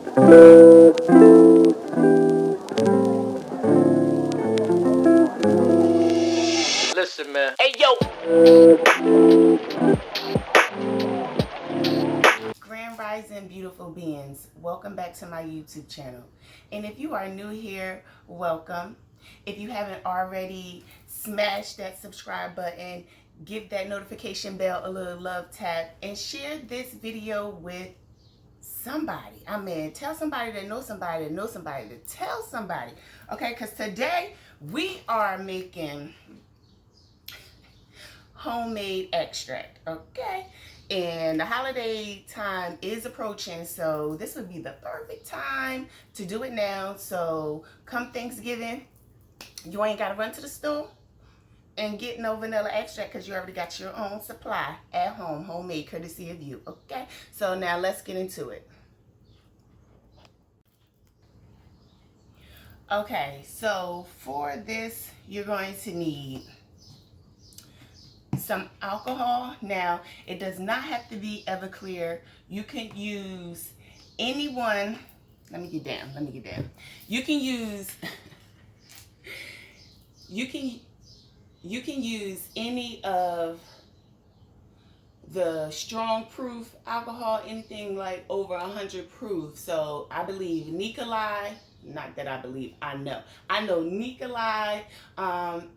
Listen, man. Hey, yo. Grand Rising, beautiful beings. Welcome back to my YouTube channel. And if you are new here, welcome. If you haven't already, smash that subscribe button, give that notification bell a little love tap, and share this video with somebody. I mean, tell somebody that knows somebody that knows somebody to tell somebody. Okay, because today we are making homemade extract. Okay, and the holiday time is approaching, so this would be the perfect time to do it now. So come Thanksgiving, you ain't got to run to the store and get no vanilla extract because you already got your own supply at home, homemade, courtesy of you. Okay, so now let's get into it. Okay, so for this, you're going to need some alcohol. Now, it does not have to be Everclear. You can use any one. Let me get down. You can use you can use any of the strong proof alcohol, anything like over 100 proof. So I believe Nikolai, not that I believe, I know Nikolai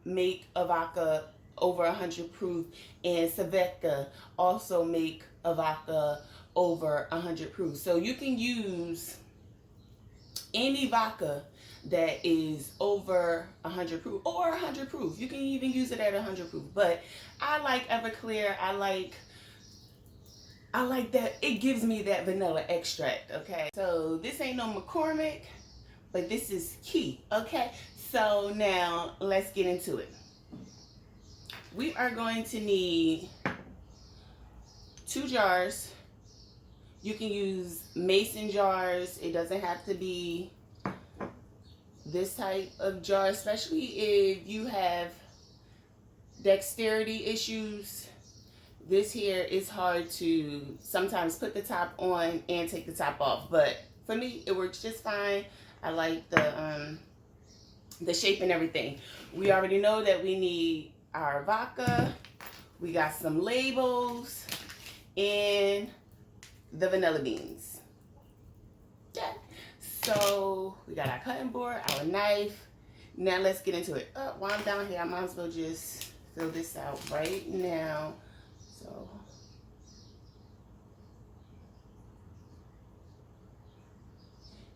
make a vodka over 100 proof, and Svedka also make a vodka over 100 proof. So you can use any vodka that is over 100 proof or 100 proof. You can even use it at 100 proof. But I like Everclear. I like that it gives me that vanilla extract. Okay, so this ain't no McCormick, but this is key. Okay, so now let's get into it. We are going to need 2 jars. You can use mason jars. It doesn't have to be this type of jar, especially if you have dexterity issues. This here is hard to sometimes put the top on and take the top off, but for me it works just fine. I like the shape and everything. We already know that we need our vodka, we got some labels, and the vanilla beans. Okay, so we got our cutting board, our knife. Now let's get into it. While I'm down here, I might as well just fill this out right now. So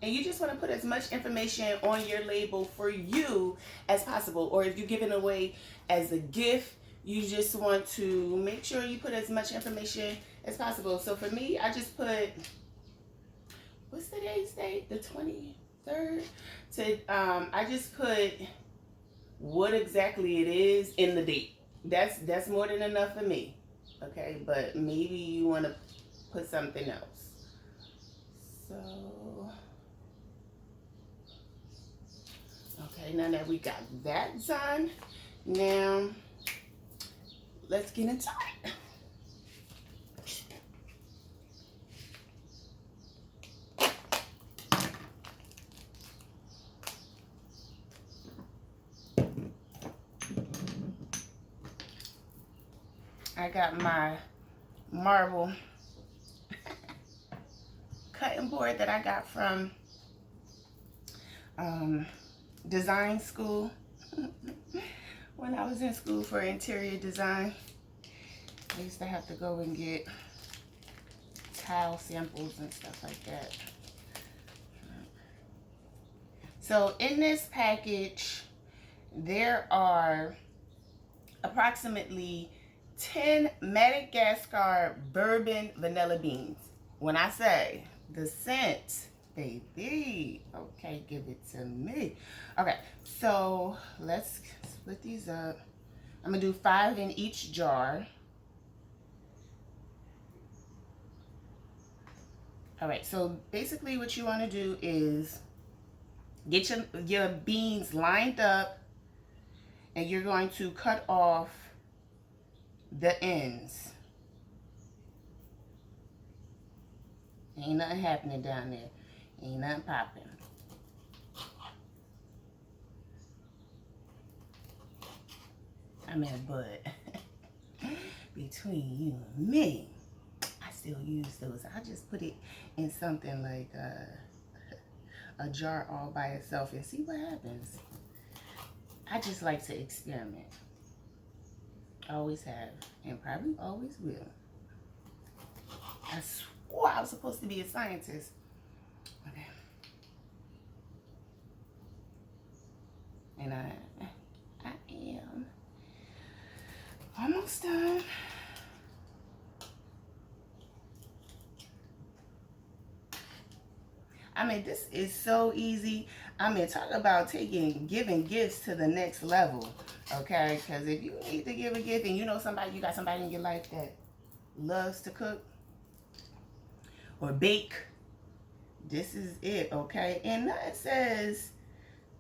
and you just want to put as much information on your label for you as possible, or if you're giving away as a gift, you just want to make sure you put as much information as possible. So for me, I just put, what's today's date? The 23rd. So I just put what exactly it is in the date. That's more than enough for me. Okay, but maybe you want to put something else. So okay, now that we got that done, now let's get into it. I got my marble cutting board that I got from design school. When I was in school for interior design, I used to have to go and get tile samples and stuff like that. So in this package, there are approximately 10 Madagascar bourbon vanilla beans. When I say the scent, baby, okay, give it to me. Okay, so let's split these up. I'm gonna do 5 in each jar. All right, so basically what you want to do is get your beans lined up, and you're going to cut off the ends. Ain't nothing happening down there. Ain't nothing popping. I mean, but between you and me, I still use those. I just put it in something like a jar all by itself and see what happens. I just like to experiment. Always have, and probably always will. I swore I was supposed to be a scientist. Okay. And I am almost done. I mean, this is so easy. I mean, talk about giving gifts to the next level, okay? Because if you need to give a gift and you know somebody, you got somebody in your life that loves to cook or bake, this is it, okay? And that says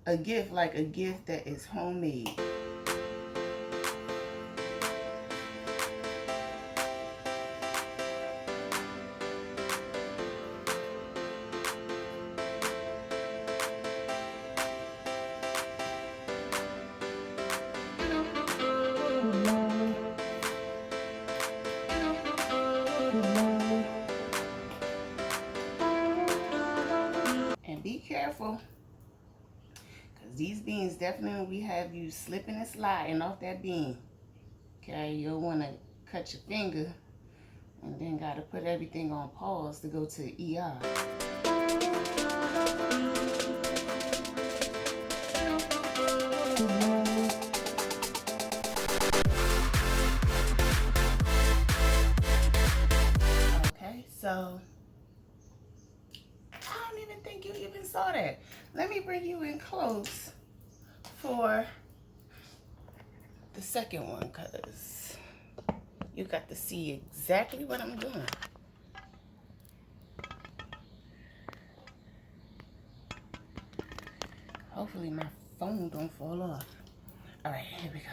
a gift like a gift that is homemade. Be careful, because these beans definitely have you slipping and sliding off that bean. Okay, you'll want to cut your finger and then got to put everything on pause to go to ER. Okay, so think you even saw that. Let me bring you in close for the second one, because you got to see exactly what I'm doing. Hopefully my phone don't fall off. All right, here we go.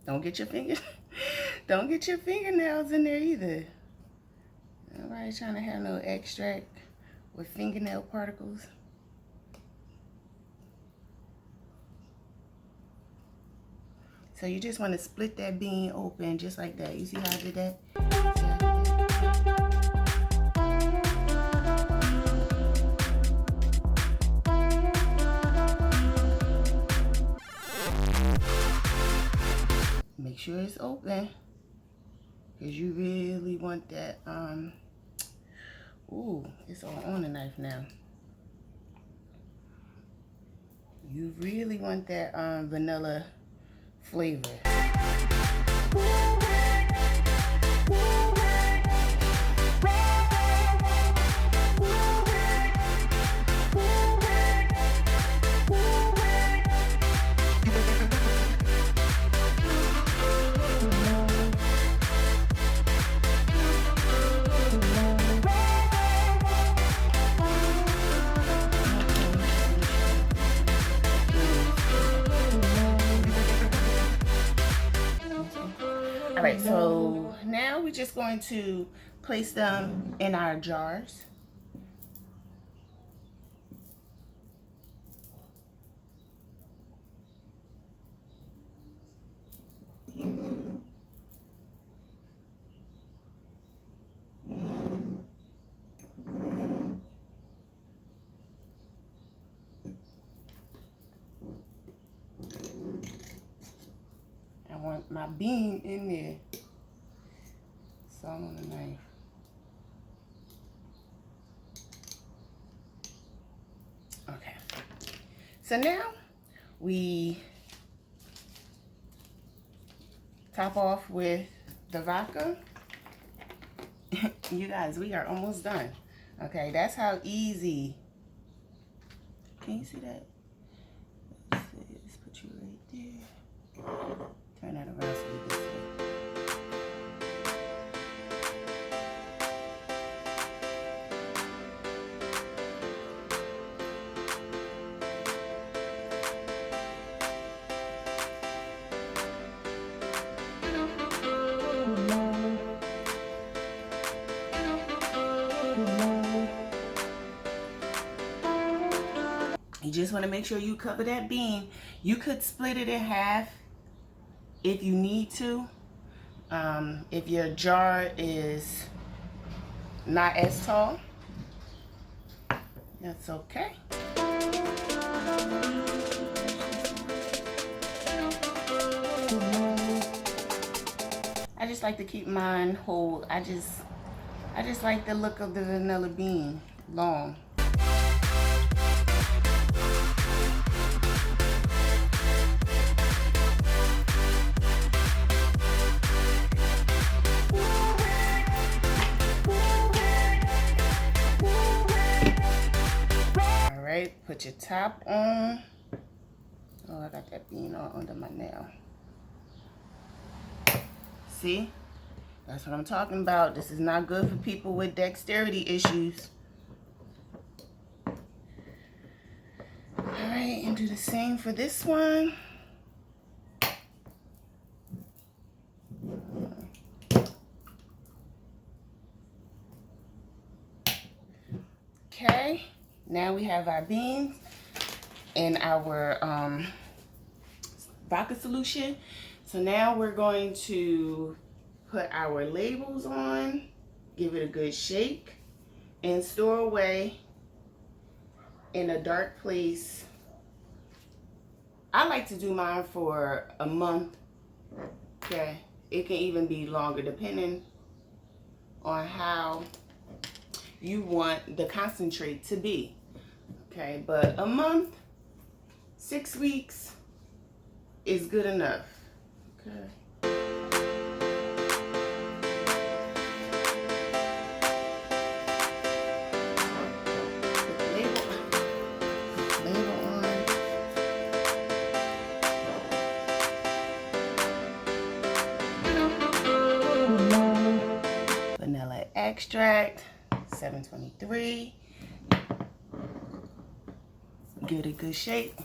Don't get your don't get your fingernails in there either. Nobody trying to have no extract with fingernail particles. So you just want to split that bean open just like that. You see how I did that? Make sure it's open, because you really want that, ooh, it's all on the knife now. You really want that vanilla flavor. All right, so now we're just going to place them in our jars. I want my bean in there. It's all on the knife. Okay. So now we top off with the vodka. You guys, we are almost done. Okay, that's how easy. Can you see that? Let's put you right there. Turn that around so you can see. You just want to make sure you cover that bean. You could split it in half if you need to. If your jar is not as tall, that's okay. I just like to keep mine whole. I just like the look of the vanilla bean long. Put your top on. Oh, I got that bean all under my nail. See? That's what I'm talking about. This is not good for people with dexterity issues. Alright, and do the same for this one. Okay. Now we have our beans and our vodka solution. So now we're going to put our labels on, give it a good shake, and store away in a dark place. I like to do mine for a month. Okay, it can even be longer depending on how you want the concentrate to be. Okay, but a month, 6 weeks is good enough. Okay. Label on. Vanilla extract, 723. Give it a good shake.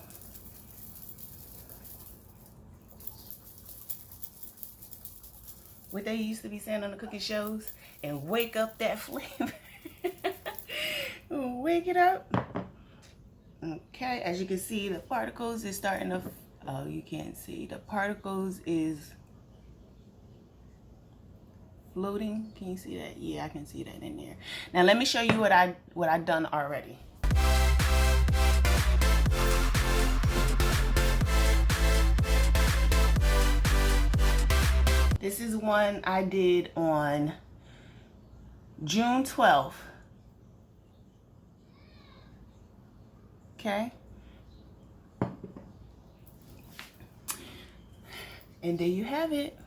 What they used to be saying on the cooking shows, and wake up that flavor. Wake it up. Okay, as you can see, the particles is starting to, oh, you can't see. The particles is floating. Can you see that? Yeah, I can see that in there. Now let me show you what I done already. This is one I did on June 12th. Okay. And there you have it.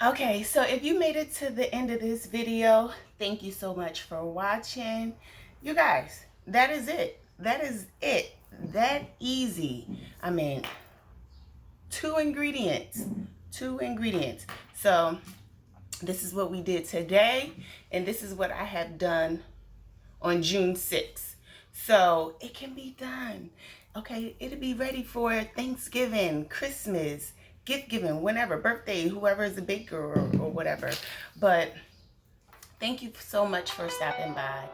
Okay, so if you made it to the end of this video, thank you so much for watching. You guys, that is it. That is it. That easy. I mean, two ingredients. So this is what we did today, and this is what I have done on June 6th. So it can be done. Okay, it'll be ready for Thanksgiving, Christmas, gift giving, whenever, birthday, whoever is a baker or whatever. But thank you so much for stopping by.